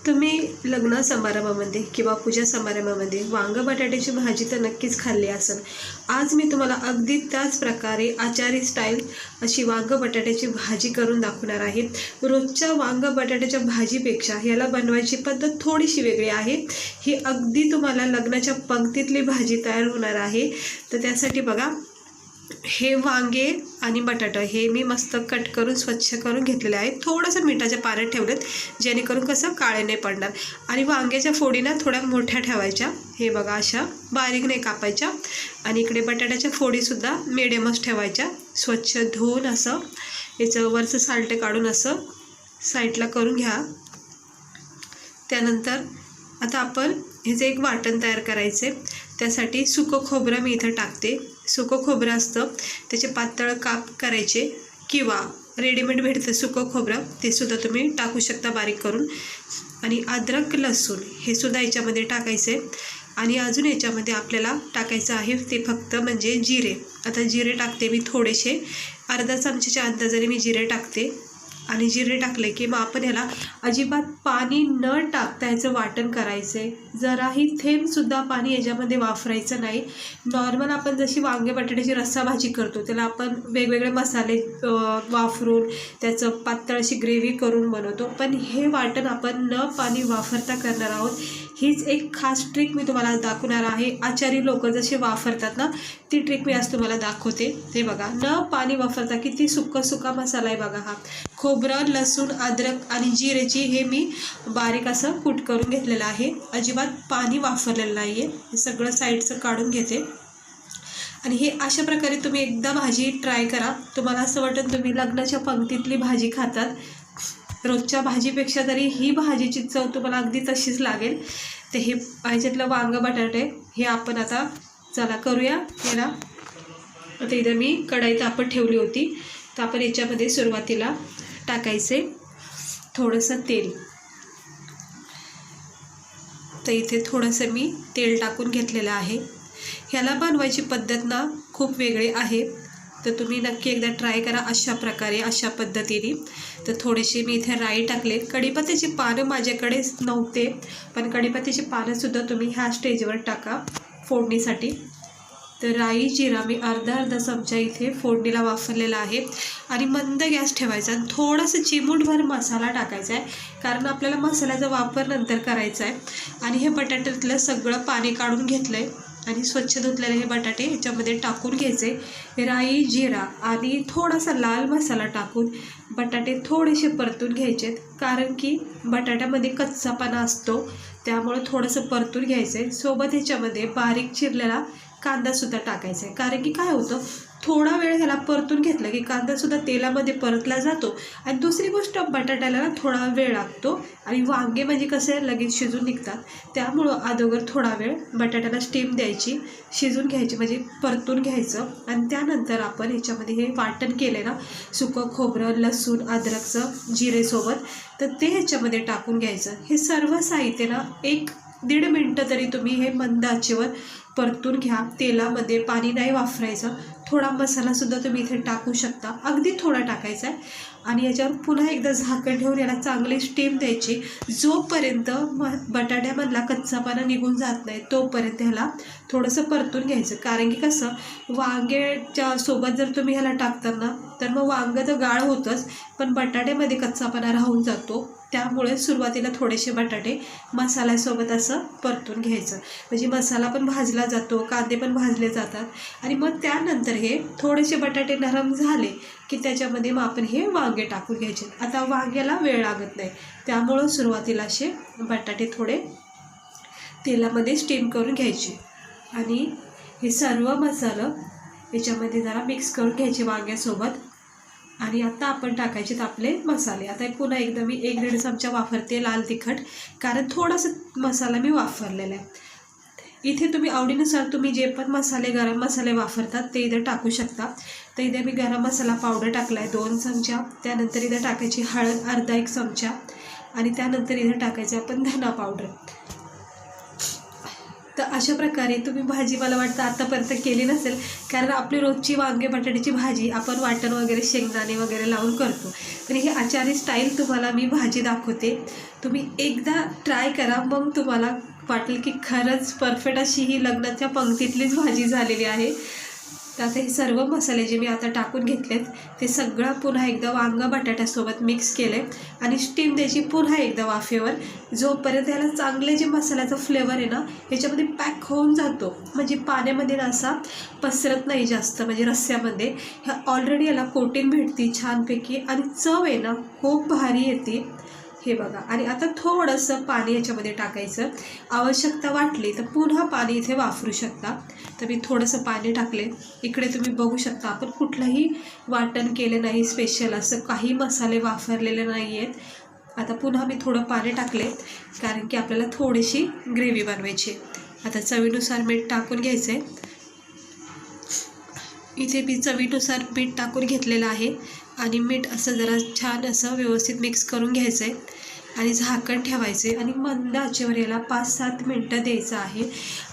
तुम्ही लग्न समारंभामध्ये किंवा पूजा समारंभामध्ये वांग बटाट्याची भाजी तर नक्कीच खाल्ली असेल। आज मी तुम्हाला अगदी त्याच प्रकारे आचारी स्टाईल अशी वांग बटाट्याची भाजी करून दाखवणार आहे। रोजच्या वांग बटाट्याच्या भाजीपेक्षा याला बनवायची पद्धत थोडीशी वेगळी आहे। ही अगदी तुम्हाला लग्नाच्या पंक्तीतली भाजी तयार होणार आहे। तर त्यासाठी बघा, हे वांगे आणि बटाटा हे मी मस्त कट करून स्वच्छ करून घेतलेले आहेत। थोडंसं मिठाच्या पाण्यात ठेवलेत जेणेकरून कसं काळे नाही पडणार। आणि वांग्याच्या फोडी ना थोड्या मोठ्या ठेवायच्या, हे बघा अशा बारीक नाही कापायच्या। आणि इकडे बटाट्याच्या फोडीसुद्धा मिडियमच ठेवायच्या। स्वच्छ धुवून असं याचं वरचं साल्ट काढून असं साईडला करून घ्या। त्यानंतर आता आपण ह्याचं एक वाटण तयार करायचे। त्यासाठी सुकं खोबरं मी इथं टाकते। सुकं खोबरं असतं त्याचे पातळ काप करायचे किंवा रेडीमेड भेटतं सुकं खोबरं, ते सुद्धा तुम्ही टाकू शकता बारीक करून। आणि अद्रक लसूण हे सुद्धा याच्यामध्ये टाकायचे। आणि अजून याच्यामध्ये आपल्याला टाकायचं आहे ते फक्त म्हणजे जिरे। आता जिरे टाकते मी थोडेसे, अर्धा चमच्याच्या अंदाजाने मी जिरे टाकते। आणि जिरे टाकले की मग आपण ह्याला अजिबात पाणी न टाकता याचं वाटण करायचं आहे। जराही थेंबसुद्धा पाणी याच्यामध्ये वापरायचं नाही। नॉर्मल आपण जशी वांगे बटाट्याची रस्सा भाजी करतो त्याला आपण वेगवेगळे मसाले वापरून त्याचं पातळ अशी ग्रेव्ही करून बनवतो, पण हे वाटण आपण न पाणी वापरता करणार आहोत। हीच एक खास ट्रिक मी तुम्हाला दाखवणार आहे। आचारी लोक जसे वापरतात ना, ती ट्रिक मी आज तुम्हाला दाखवते। ते बघा, न पाणी वापरता किती सुका मसाला आहे बघा हा। खोबरं, लसूण, अद्रक आणि जिरेची हे मी बारीक असं कूट करून घेतलेलं आहे। अजिबात पाणी वापरलेलं नाही आहे। हे सगळं साईडचं काढून घेते। आणि हे अशा प्रकारे तुम्ही एकदा भाजी ट्राय करा। तुम्हाला असं वाटेल तुम्ही लग्नाच्या पंक्तीतली भाजी खातात। रोजच्या भाजीपेक्षा तरी ही भाजीची चव तुम्हाला अगदी तशीच लागेल। तर हे भाजीतलं वांग बटाटे हे आपण आता चला करूया याला। आता इथं मी कढई तापत ठेवली होती, तर आपण याच्यामध्ये सुरुवातीला टाकायचे थोडंसं तेल। तर इथे थोडंसं मी तेल टाकून घेतलेलं आहे। ह्याला बनवायची पद्धत ना खूप वेगळी आहे, तर तुम्ही नक्की एकदा ट्राय करा अशा प्रकारे अशा पद्धतीने। तर थोडेसे मी इथे राई टाकले। कढीपत्त्याची पानं माझ्याकडे नव्हते, पण कढीपत्त्याची पानंसुद्धा तुम्ही ह्या स्टेजवर टाका फोडणीसाठी। तर राई जिरा मी अर्धा चमचा इथे फोडणीला वापरलेला आहे। आणि मंद गॅस ठेवायचा आणि थोडंसं चिमूटभर मसाला टाकायचा आहे, कारण आपल्याला मसाल्याचा वापर नंतर करायचा आहे। आणि हे बटाट्यातलं सगळं पाणी काढून घेतलं आहे आणि स्वच्छ धुतलेले हे बटाटे याच्यामध्ये टाकून घ्यायचे। राई जिरा आणि थोडासा लाल मसाला टाकून बटाटे थोडेसे परतून घ्यायचेत, कारण की बटाट्यामध्ये कच्चापणा असतो, त्यामुळे थोडंसं परतून घ्यायचं आहे। सोबत ह्याच्यामध्ये बारीक चिरलेला कांदासुद्धा टाकायचा आहे, कारण की काय होतं थोडा वेळ ह्याला परतून घेतलं की कांदासुद्धा तेलामध्ये परतला जातो। आणि दुसरी गोष्ट बटाट्याला थोडा वेळ लागतो आणि वांगे म्हणजे कसे लगेच शिजून निघतात, त्यामुळं अगोदर थोडा वेळ बटाट्याला स्टीम द्यायची, शिजून घ्यायची म्हणजे परतून घ्यायचं। आणि त्यानंतर आपण ह्याच्यामध्ये हे वाटण केलं ना सुकं खोबरं, लसूण, अद्रकचं, जिरेसोबत, तर ते ह्याच्यामध्ये टाकून घ्यायचं। हे सर्व साहित्य ना 1-1.5 मिनटं तरी तुम्ही हे मंद आचेवर परतून घ्या। तेलामध्ये पाणी नाही वापरायचं। थोडा मसालासुद्धा तुम्ही इथे टाकू शकता, अगदी थोडा टाकायचा आहे। आणि याच्यावर पुन्हा एकदा झाकण ठेवून याला चांगली स्टीम द्यायची, जोपर्यंत बटाट्यामधला कच्चापणा निघून जात नाही तोपर्यंत ह्याला थोडंसं परतून घ्यायचं। कारण की कसं वांग्याच्या सोबत जर तुम्ही ह्याला टाकताना तर मग वांगं तर गाळ होतंच, पण बटाट्यामध्ये कच्चापणा राहून जातो, त्यामुळे सुरुवातीला थोडेसे बटाटे मसाल्यासोबत असं परतून घ्यायचं, म्हणजे मसाला पण भाजला जातो, कांदे पण भाजले जातात। आणि मग त्यानंतर हे थोडेसे बटाटे नरम झाले की त्याच्यामध्ये मग आपण हे वांगे टाकून घ्यायचे। आता वांग्याला वेळ लागत नाही, त्यामुळं सुरुवातीला असे बटाटे थोडे तेलामध्ये स्टीम करून घ्यायचे। आणि हे सर्व मसाला याच्यामध्ये जरा मिक्स करून घ्यायचे वांग्यासोबत। आणि आता आपण टाकायचे आपले मसाले। आता पुन्हा एकदा मी 1-1.5 चमचा वापरते लाल तिखट, कारण थोडासा मसाला मी वापरलेला आहे। इथे तुम्ही आवडीनुसार तुम्ही जे पण मसाले गरम मसाले वापरतात ते इथे टाकू शकता। तर इथे मी गरम मसाला पावडर टाकला आहे 2 चमचा। त्यानंतर इथे टाकायची हळद अर्धा 1 चमचा। आणि त्यानंतर इथे टाकायचं आपण धना पावडर। तर अशा प्रकारे तुम्ही भाजी मला वाटतं आतापर्यंत केली नसेल, कारण आपली रोजची वांगे बटाट्याची भाजी आपण वाटण वगैरे शेंगदाणे वगैरे लावून करतो. तर ही आचारी स्टाईल तुम्हाला मी भाजी दाखवते. तुम्ही एकदा ट्राय करा, मग तुम्हाला वाटेल की खरंच परफेक्ट अशी ही लग्नाच्या पंक्तीतलीच भाजी झालेली आहे. तर आता हे सर्व मसाले जे मी आता टाकून घेतलेत ते सगळं पुन्हा एकदा वांगा बटाट्यासोबत मिक्स केले आणि स्टीम द्यायची पुन्हा एकदा वाफेवर, जोपर्यंत याला चांगले जे मसाल्याचा फ्लेवर आहे ना ह्याच्यामध्ये पॅक होऊन जातो, म्हणजे पाण्यामध्ये असा पसरत नाही जास्त, म्हणजे रस्स्यामध्ये ह्या ऑलरेडी याला कोटिंग भेटते छानपैकी आणि चव आहे ना खूप भारी येते. हे बघा. आणि आता थोडंसं पाणी याच्यामध्ये टाकायचं, आवश्यकता वाटली तर पुन्हा पाणी इथे वापरू शकता. तर मी थोडंसं पाणी टाकले. इकडे तुम्ही बघू शकता आपण कुठलंही वाटण केले नाही, स्पेशल असं काही मसाले वापरलेले नाही आहेत. आता पुन्हा मी थोडं पाणी टाकले, कारण की आपल्याला थोडीशी ग्रेव्ही बनवायची. आता चवीनुसार मीठ टाकून घ्यायचं आहे. इथे मी चवीनुसार मीठ टाकून घेतलेलं आहे आणि मीठ असं जरा छान असं व्यवस्थित मिक्स करून घ्यायचं आहे आणि झाकण ठेवायचे आणि मंद आचेवर याला 5-7 मिनटं द्यायचं आहे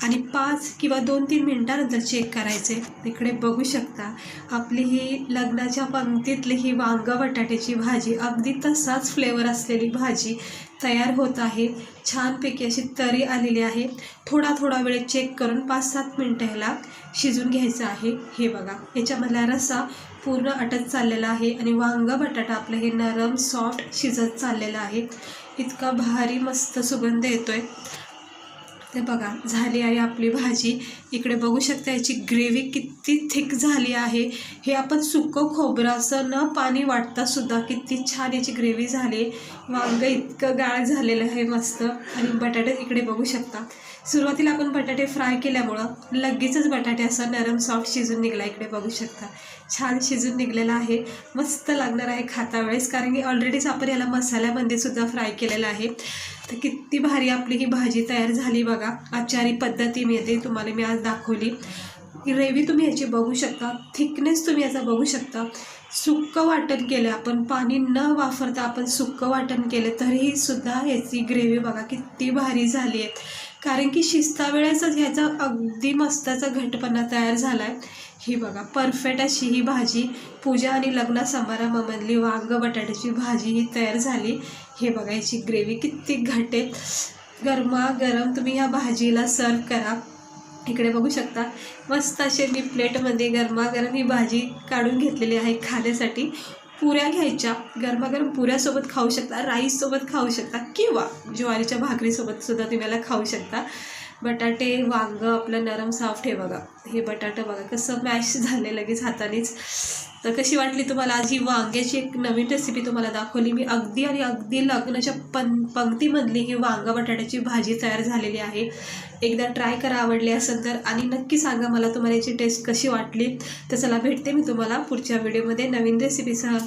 आणि 5 किंवा 2-3 मिनटानंतर चेक करायचे. इकडे बघू शकता आपली ही लग्नाच्या पंक्तीतली ही वांगा बटाट्याची भाजी, अगदी तसाच फ्लेवर असलेली भाजी तयार होत आहे. छानपैकी अशी तरी आलेली आहे. थोडा वेळ चेक करून 5-7 मिनटं ह्याला शिजून घ्यायचं आहे. हे बघा, याच्यामधला रस्सा पूर्ण आटत चाललेला आहे आणि वांगा बटाटा आपलं हे नरम सॉफ्ट शिजत चाललेलं आहे. इतका भारी मस्त सुगंध येतोय. ते बघा झाली आहे आपली भाजी. इकडे बघू शकता याची ग्रेव्ही किती थिक झाली आहे. हे आपण सुकं खोबरं असं न पाणी वाटता सुद्धा किती छान याची ग्रेव्ही झाली. वांगं इतकं गाळ झालेलं आहे मस्त. आणि बटाटे इकडे बघू शकता, सुरुवातीला आपण बटाटे फ्राय केल्यामुळं लगेचच बटाटे असं नरम सॉफ्ट शिजून निघला. इकडे बघू शकता छान शिजून निघलेला आहे. मस्त लागणार आहे खाता वेळेस, कारण की ऑलरेडीच आपण याला मसाल्यामध्ये सुद्धा फ्राय केलेला आहे. तर किती भारी आपली ही भाजी तयार झाली बघा. आचारी पद्धतीने तुम्हाला मी आज दाखवली. ग्रेव्ही तुम्ही याची बघू शकता, थिकनेस तुम्ही याचा बघू शकता. सुक्कं वाटण केलं आपण, पाणी न वापरता आपण सुक्कं वाटण केलं तरीही सुद्धा ह्याची ग्रेव्ही बघा किती भारी झाली आहे. कारण की शिजता वेळेसच ह्याचा अगदी मस्ताचा घट्टपणा तयार झाला आहे. ही बघा परफेक्ट अशी ही भाजी पूजा आणि लग्न समारंभामधली वांग बटाट्याची भाजी ही तयार झाली. हे बघा याची ग्रेव्ही किती घट्ट आहे. गरमागरम तुम्ही ह्या भाजीला सर्व करा. इकडे बघू शकता मस्त असे मी प्लेटमध्ये गरमागरम ही भाजी काढून घेतलेली आहे खाण्यासाठी. पुऱ्या घ्यायच्या, गरमागरम पुऱ्यासोबत खाऊ शकता, राईससोबत खाऊ शकता किंवा ज्वारीच्या भाकरीसोबत सुद्धा तुम्ही याला खाऊ शकता. बटाटे वांग आपलं नरम सॉफ्ट आहे बघा. हे बटाटं बघा कसं मॅश झाले लगेच हातानेच. तर कशी वाटली तुम्हाला आज ही वांग्याची एक नवीन रेसिपी तुम्हाला दाखवली मी. अगदी लग्नाच्या पंक्तीमधली ही वांगा बटाट्याची भाजी तयार झालेली आहे. एकदा ट्राय करा आवडली असेल तर, आणि नक्की सांगा मला तुम्हाला याची टेस्ट कशी वाटली. तर चला भेटते मी तुम्हाला पुढच्या व्हिडिओमध्ये नवीन रेसिपीसह.